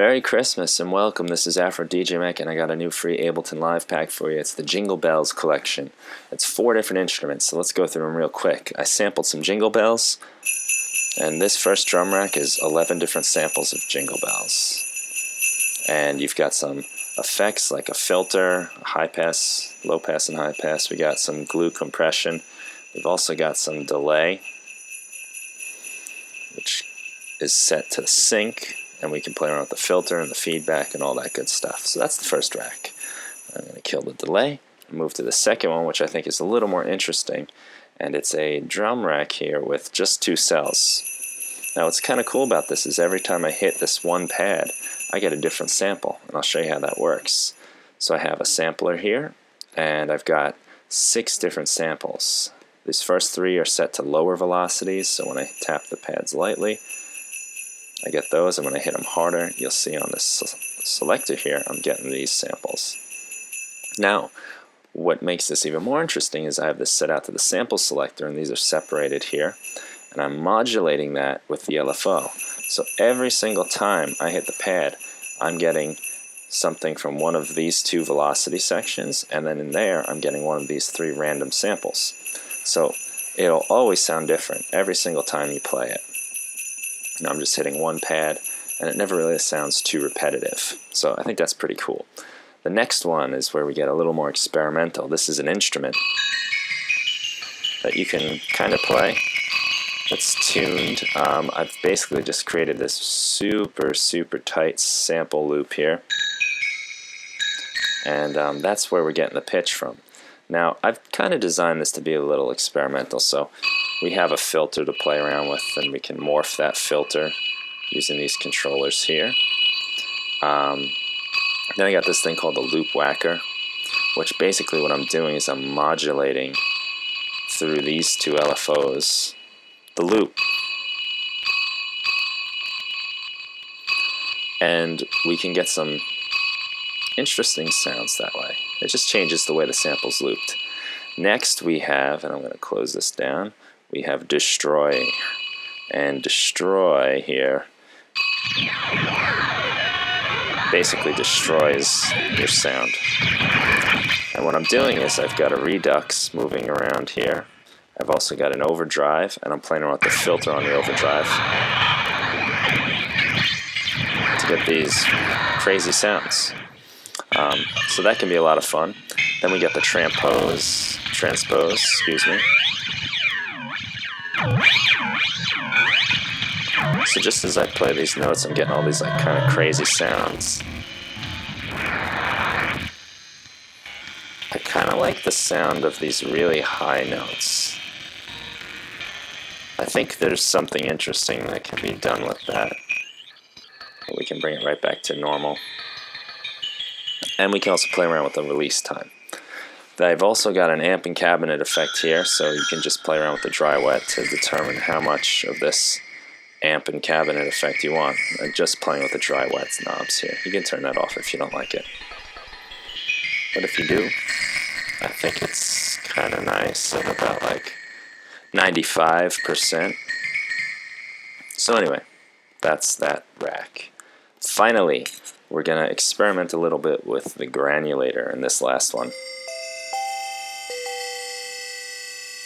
Merry Christmas and welcome. This is AfroDJMac and I got a new free Ableton Live pack for you. It's the Jingle Bells collection. It's 4 different instruments, so let's go through them real quick. I sampled some Jingle Bells, and this first drum rack is 11 different samples of Jingle Bells. And you've got some effects like a filter, a high pass, low pass, and high pass. We got some glue compression. We've also got some delay, which is set to sync. And we can play around with the filter and the feedback and all that good stuff. So that's the first rack. I'm going to kill the delay and move to the second one, which I think is a little more interesting. And it's a drum rack here with just 2 cells. Now what's kind of cool about this is every time I hit this one pad, I get a different sample. And I'll show you how that works. So I have a sampler here, and I've got 6 different samples. These first 3 are set to lower velocities, so when I tap the pads lightly, I get those, and when I hit them harder, you'll see on this selector here, I'm getting these samples. Now, what makes this even more interesting is I have this set out to the sample selector, and these are separated here, and I'm modulating that with the LFO. So every single time I hit the pad, I'm getting something from one of these 2 velocity sections, and then in there, I'm getting one of these 3 random samples. So it'll always sound different every single time you play it. Now I'm just hitting one pad, and it never really sounds too repetitive. So I think that's pretty cool. The next one is where we get a little more experimental. This is an instrument that you can kind of play. It's tuned. I've basically just created this super tight sample loop here. And that's where we're getting the pitch from. Now, I've kind of designed this to be a little experimental, so we have a filter to play around with, and we can morph that filter using these controllers here. Then I got this thing called the loop whacker, which basically what I'm doing is I'm modulating through these 2 LFOs the loop. And we can get some interesting sounds that way. It just changes the way the sample's looped. Next we have, and I'm going to close this down, we have destroy. And destroy here basically destroys your sound. And what I'm doing is I've got a redux moving around here. I've also got an overdrive, and I'm playing around with the filter on the overdrive to get these crazy sounds. So that can be a lot of fun. Then we get the transpose, excuse me. So just as I play these notes, I'm getting all these like kind of crazy sounds. I kind of like the sound of these really high notes. I think there's something interesting that can be done with that. We can bring it right back to normal. And we can also play around with the release time. I've also got an amp and cabinet effect here, so you can just play around with the dry wet to determine how much of this amp and cabinet effect you want. And just playing with the dry wet knobs here. You can turn that off if you don't like it. But if you do, I think it's kind of nice at about like 95%. So anyway, that's that rack. Finally, we're going to experiment a little bit with the Granulator in this last one.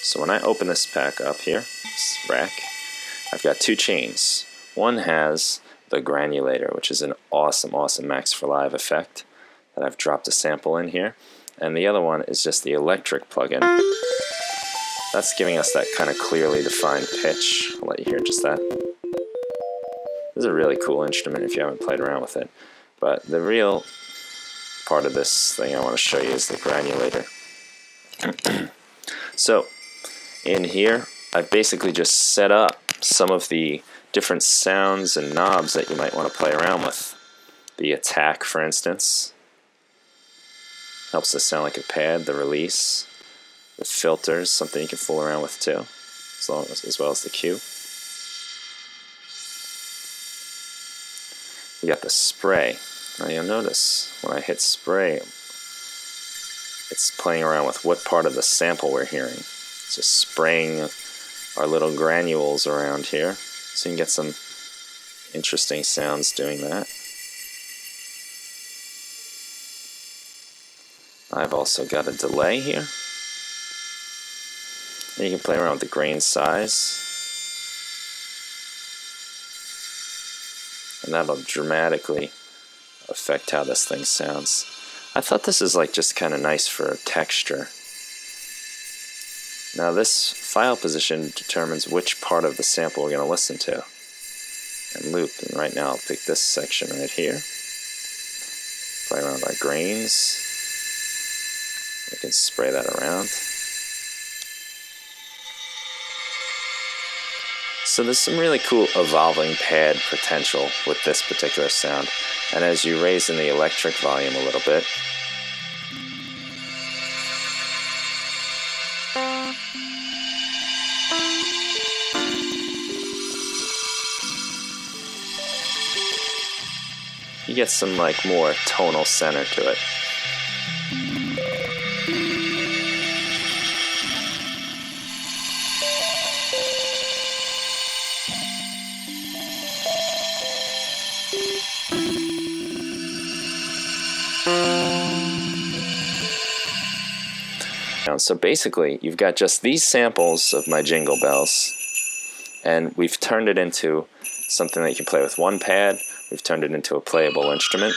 So when I open this pack up here, this rack, I've got 2 chains. One has the Granulator, which is an awesome Max for Live effect that I've dropped a sample in here. And the other one is just the electric plugin. That's giving us that kind of clearly defined pitch. I'll let you hear just that. This is a really cool instrument if you haven't played around with it. But the real part of this thing I want to show you is the Granulator. So, in here, I've basically just set up some of the different sounds and knobs that you might want to play around with. The attack, for instance, helps this sound like a pad. The release, the filters, something you can fool around with too, as well as the cue. You got the spray. Now you'll notice when I hit spray, it's playing around with what part of the sample we're hearing. It's just spraying our little granules around here, so you can get some interesting sounds doing that. I've also got a delay here. And you can play around with the grain size. And that'll dramatically affect how this thing sounds. I thought this is like just kind of nice for texture. Now this file position determines which part of the sample we're going to listen to and loop. And right now I'll pick this section right here. Play around with our grains. We can spray that around. So there's some really cool evolving pad potential with this particular sound. And as you raise in the electric volume a little bit, you get some like more tonal center to it. So basically, you've got just these samples of my Jingle Bells, and we've turned it into something that you can play with one pad. We've turned it into a playable instrument,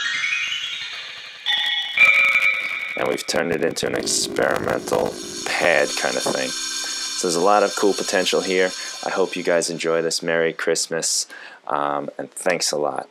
and we've turned it into an experimental pad kind of thing. So there's a lot of cool potential here. I hope you guys enjoy this. Merry Christmas, and thanks a lot.